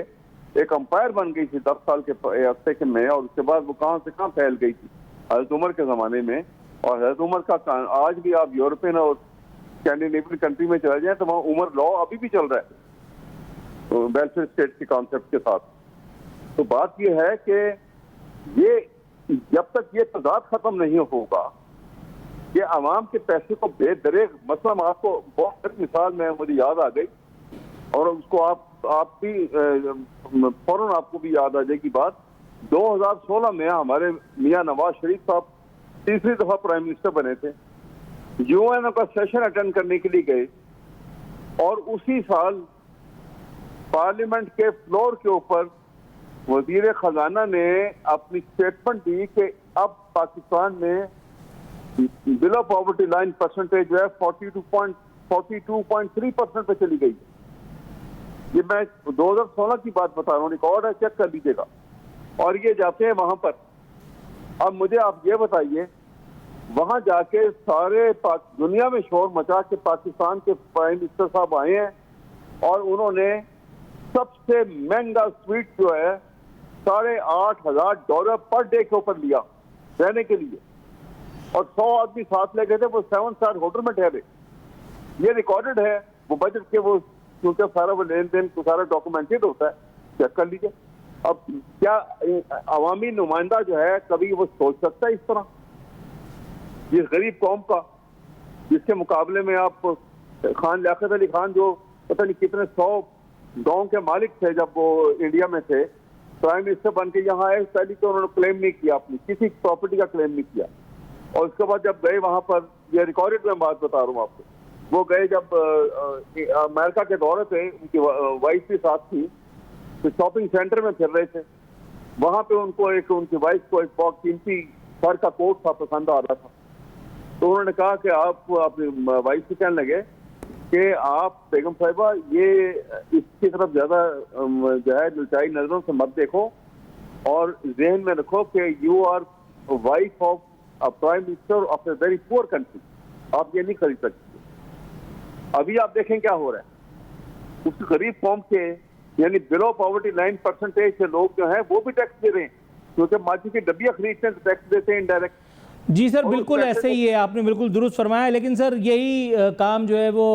एक अंपायर बन गई थी 10 साल के अरसे में, और उसके बाद वो कहां से कहां फैल गई थी हजरत उमर के ज़माने में। और हजरत उमर का आज भी आप यूरोपियन और स्कैंडिनेवियन कंट्री में चले जाएं तो वहाँ उमर लॉ अभी भी चल रहा है, तो वेलफेयर स्टेट के कॉन्सेप्ट के साथ। तो बात यह है कि ये जब तक ये तजाद खत्म नहीं होगा, ये आवाम के पैसे को बेदरेग, मतलब आपको बहुत अच्छी मिसाल में मुझे याद आ गई और उसको आप भी फौरन आपको भी याद आ जाएगी बात। 2016 में हमारे मियां नवाज शरीफ साहब तीसरी दफा प्राइम मिनिस्टर बने थे, यूएन का सेशन अटेंड करने के लिए गए और उसी साल पार्लियामेंट के फ्लोर के ऊपर वजीर खजाना ने अपनी स्टेटमेंट दी कि अब पाकिस्तान में बिलो पॉवर्टी लाइन परसेंटेज जो है 42.3% पे चली गई। ये मैं 2016 की बात बता रहा हूँ, रिकॉर्ड है, चेक कर लीजिएगा। और ये जाते हैं वहां पर। अब मुझे आप ये बताइए, वहां जाके सारे दुनिया में शोर मचा के पाकिस्तान के प्राइम मिनिस्टर साहब आए हैं और उन्होंने सबसे महंगा स्वीट जो है $8,500 पर डे के ऊपर लिया रहने के लिए, और 100 आदमी साथ ले गए थे, वो 7 स्टार होटल में ठहरे। ये रिकॉर्डेड है, वो बजट के वो क्योंकि सारा वो लेन देन तो सारा डॉक्यूमेंटेड होता है, चेक कर लीजिए। अब क्या अवामी नुमाइंदा जो है कभी वो सोच सकता है इस तरह, जिस गरीब कौम का, जिसके मुकाबले में आप खान लियाकत अली खान जो पता नहीं कितने 100 गाँव के मालिक थे जब वो इंडिया में थे, प्राइम मिनिस्टर बन के यहाँ आए, पहले तो उन्होंने क्लेम नहीं किया, अपनी किसी प्रॉपर्टी का क्लेम नहीं किया। और उसके बाद जब गए वहां पर, ये रिकॉर्डेड में बात बता रहा हूँ आपको, वो गए जब अमेरिका के दौरे पे, उनकी वाइफ भी साथ थी, तो शॉपिंग सेंटर में फिर रहे थे, वहां पे उनकी वाइफ को एक बहुत कीमती फर का कोट था, पसंद आ रहा था। तो उन्होंने कहा कि आप अपनी वाइफ से कहने लगे कि आप बेगम साहिबा ये इसकी तरफ ज्यादा जो है लुचाई नजरों से मत देखो और जहन में रखो कि you are wife of a prime minister of a very poor country. आप ये नहीं खरीद सकते। अभी आप देखें क्या हो रहा है, उस गरीब कौम के यानी बिलो पॉवर्टी लाइन परसेंटेज के लोग जो हैं वो भी टैक्स दे रहे हैं, क्योंकि माची की डब्बियां खरीदते हैं तो टैक्स देते हैं इनडायरेक्ट। जी सर, बिल्कुल ऐसे ही है, आपने बिल्कुल दुरुस्त फरमाया। लेकिन सर यही काम जो है वो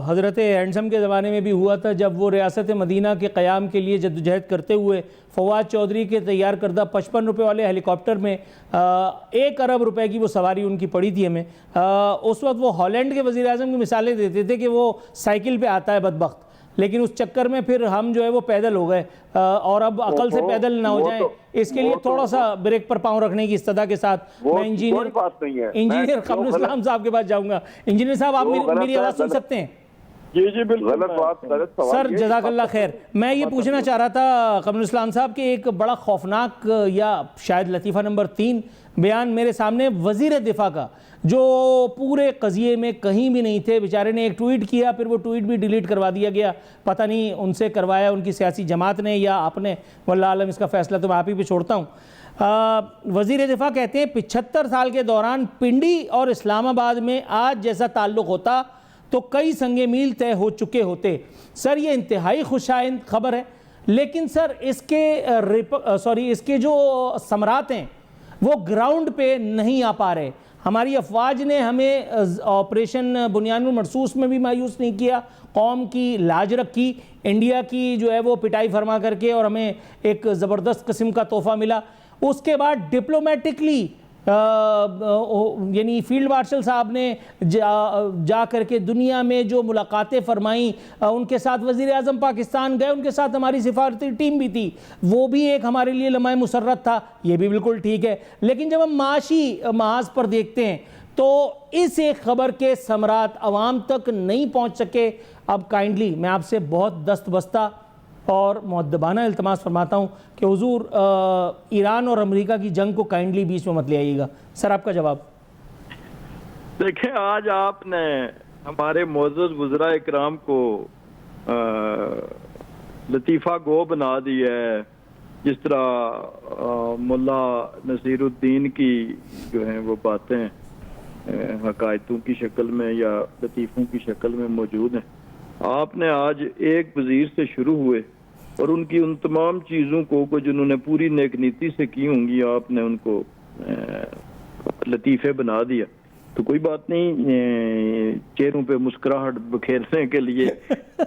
हज़रत हैंडसम के ज़माने में भी हुआ था, जब वो रियासत मदीना के क़याम के लिए जद्दोजहद करते हुए फवाद चौधरी के तैयार करदा 55 रुपये वाले हेलीकॉप्टर में 1 अरब रुपए की वो सवारी उनकी पड़ी थी हमें। उस वक्त वो हॉलैंड के वज़ीर आज़म की मिसालें देते थे कि वो साइकिल पर आता है बदबख्त, लेकिन उस चक्कर में फिर हम जो है वो पैदल हो गए। और अब अकल से पैदल ना हो जाए, इसके लिए थोड़ा सा ब्रेक पर पाँव रखने की इस्तदा के साथ मैं इंजीनियर कमरुल इस्लाम साहब के पास जाऊंगा। इंजीनियर साहब, आप मेरी आवाज़ सुन सकते हैं? जी जी बिल्कुल। गलत बात, गलत सवाल। सर जज़ाकल्लाह खैर, मैं ये पूछना चाह रहा था कमरुल इस्लाम साहब कि एक बड़ा खौफनाक या शायद लतीफ़ा नंबर 3 बयान मेरे सामने वज़ीर दिफा का, जो पूरे कज़िए में कहीं भी नहीं थे, बेचारे ने एक ट्वीट किया, फिर वो ट्वीट भी डिलीट करवा दिया गया। पता नहीं उनसे करवाया उनकी सियासी जमात ने या आपने, वल्लाह आलम, इसका फ़ैसला तो मैं आप ही पे छोड़ता हूँ। वज़ीर दिफा कहते हैं 75 साल के दौरान पिंडी और इस्लामाबाद में आज जैसा ताल्लुक़ होता तो कई संगे मील तय हो चुके होते। सर ये इंतहाई खुशाइंद खबर है, लेकिन सर इसके जो समरात हैं वो ग्राउंड पे नहीं आ पा रहे। हमारी अफवाज ने हमें ऑपरेशन बुनियानुल मरसूस में भी मायूस नहीं किया, कौम की लाज रखी, इंडिया की जो है वो पिटाई फरमा करके, और हमें एक ज़बरदस्त किस्म का तोहफ़ा मिला। उसके बाद डिप्लोमेटिकली यानी फील्ड मार्शल साहब ने जा करके दुनिया में जो मुलाकातें फरमाई, उनके साथ वज़ीर आज़म पाकिस्तान गए, उनके साथ हमारी सिफारती टीम भी थी, वो भी एक हमारे लिए लम्हा मुसर्रत था, ये भी बिल्कुल ठीक है। लेकिन जब हम माशी महाज पर देखते हैं तो इस एक खबर के समरात अवाम तक नहीं पहुँच सके। अब काइंडली मैं आपसे बहुत दस्तबस्ता और मुअद्दबाना इल्तमास फरमाता हूँ कि हुजूर ईरान और अमेरिका की जंग को काइंडली बीच में मत ले आइएगा। सर आपका जवाब। देखें, आज आपने हमारे मोअज़्ज़ज़ वज़रा इकराम को लतीफ़ा गो बना दिया है। जिस तरह मुल्ला नसीरुद्दीन की जो हैं वो बातें हकायतों की शक्ल में या लतीफ़ों की शक्ल में मौजूद हैं। आपने आज एक वजीर से शुरू हुए और उनकी उन तमाम चीज़ों को जिन्होंने पूरी नेक नीति से की होंगी, आपने उनको लतीफ़े बना दिया। तो कोई बात नहीं, चेहरों पे मुस्कुराहट बखेरने के लिए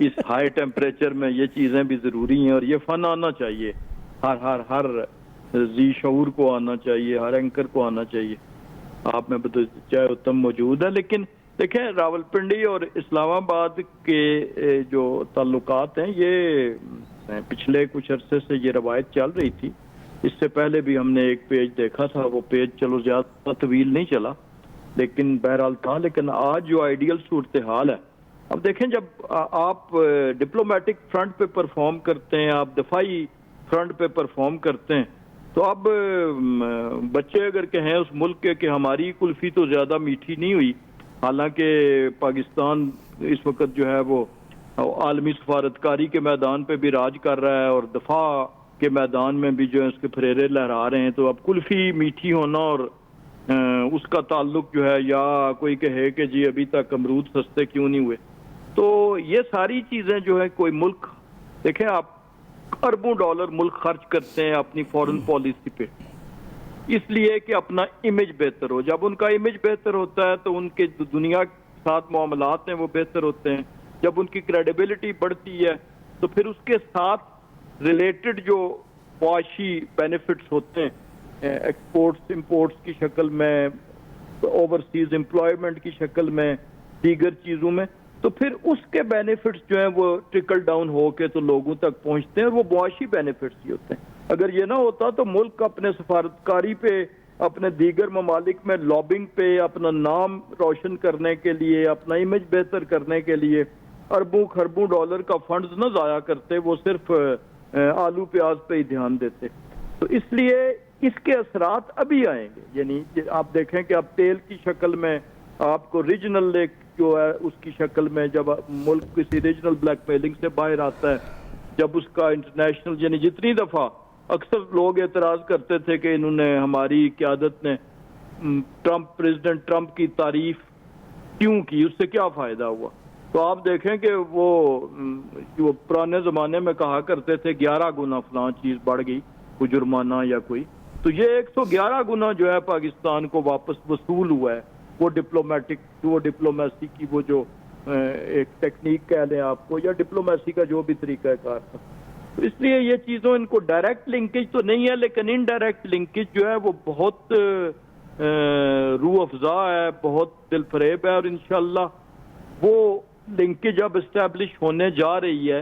इस हाई टेम्परेचर में ये चीज़ें भी ज़रूरी हैं, और ये फ़न आना चाहिए, हर जी शऊर को आना चाहिए, हर एंकर को आना चाहिए। आप में चाहे उत्तम मौजूद है, लेकिन देखें, रावलपिंडी और इस्लामाबाद के जो ताल्लुकात हैं, ये पिछले कुछ अरसे से ये रवायत चल रही थी। इससे पहले भी हमने एक पेज देखा था, वो पेज चलो ज़्यादा तवील नहीं चला, लेकिन बहरहाल था। लेकिन आज जो आइडियल सूरत हाल है, अब देखें, जब आप डिप्लोमेटिक फ्रंट पे परफॉर्म करते हैं, आप दफाई फ्रंट पे परफॉर्म करते हैं, तो अब बच्चे अगर कहें उस मुल्क के कि हमारी कुल्फी तो ज़्यादा मीठी नहीं हुई, हालांकि पाकिस्तान इस वक्त जो है वो आलमी सफारतकारी के मैदान पे भी राज कर रहा है और दफा के मैदान में भी जो है उसके फरेरे लहरा रहे हैं। तो अब कुल्फी मीठी होना और उसका ताल्लुक जो है, या कोई कहे कि जी अभी तक अमरूद सस्ते क्यों नहीं हुए, तो ये सारी चीज़ें जो है, कोई मुल्क देखें, आप अरबों डॉलर मुल्क खर्च करते हैं अपनी फॉरेन पॉलिसी पे, इसलिए कि अपना इमेज बेहतर हो। जब उनका इमेज बेहतर होता है तो उनके दुनिया के साथ मामलात हैं वो बेहतर होते हैं। जब उनकी क्रेडिबिलिटी बढ़ती है तो फिर उसके साथ रिलेटेड जो मुआशी बेनिफिट्स होते हैं, एक्सपोर्ट्स इंपोर्ट्स की शक्ल में, ओवरसीज एम्प्लॉयमेंट की शक्ल में, दीगर चीज़ों में, तो फिर उसके बेनिफिट्स जो हैं वो ट्रिकल डाउन होके तो लोगों तक पहुंचते हैं, और वो मुआशी बेनिफिट्स ही होते हैं। अगर ये ना होता तो मुल्क अपने सफारतकारी पे, अपने दीगर ममालिक में लॉबिंग पे, अपना नाम रोशन करने के लिए, अपना इमेज बेहतर करने के लिए अरबों खरबों डॉलर का फंड्स न ज़ाया करते, वो सिर्फ आलू प्याज पे ही ध्यान देते। तो इसलिए इसके असरात अभी आएंगे। यानी आप देखें कि अब तेल की शक्ल में आपको रीजनल एक जो है उसकी शक्ल में, जब मुल्क किसी रीजनल ब्लैकमेलिंग से बाहर आता है, जब उसका इंटरनेशनल, यानी जितनी दफ़ा अक्सर लोग एतराज़ करते थे कि इन्होंने, हमारी क़यादत ने प्रेसिडेंट ट्रंप की तारीफ क्यों की, उससे क्या फ़ायदा हुआ। तो आप देखें कि वो जो पुराने ज़माने में कहा करते थे 11 गुना फलां चीज़ बढ़ गई, कोई जुर्माना या कोई, तो ये 111 गुना जो है पाकिस्तान को वापस वसूल हुआ है। वो डिप्लोमेसी की वो जो एक टेक्निक कह लें आपको, या डिप्लोमेसी का जो भी तरीक़ाकार था। तो इसलिए ये चीज़ों, इनको डायरेक्ट लिंकेज तो नहीं है, लेकिन इनडायरेक्ट लिंकेज जो है वो बहुत रूह अफ़ज़ा है, बहुत दिलफरेब है, और इंशाअल्लाह वो लिंकेज अब इस्टेब्लिश होने जा रही है।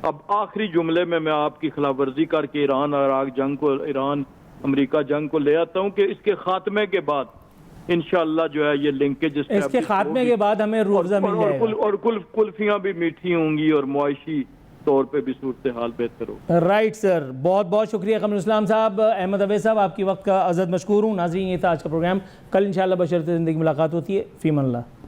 अब आखिरी जुमले में मैं आपकी खिलाफ वर्जी करके ईरान और इराक जंग को, ईरान अमेरिका जंग को ले आता हूँ कि इसके खात्मे के बाद इंशाअल्लाह जो है ये लिंकेज, इसके खात्मे के बाद हमें रूह अफ़ज़ा मिल जाएगा और कुल्फियाँ भी मीठी होंगी और मुआशी तौर पे भी सूरत हाल बेहतर हो। राइट सर, बहुत बहुत शुक्रिया कमरुल इस्लाम साहब। अहमद अवैस साहब, आपकी वक्त का अज़द मशकूर हूँ। नाज़रीन, ये था आज का प्रोग्राम। कल इंशाअल्लाह बशर्ते ज़िंदगी मुलाकात होती है। फ़ीमान अल्लाह।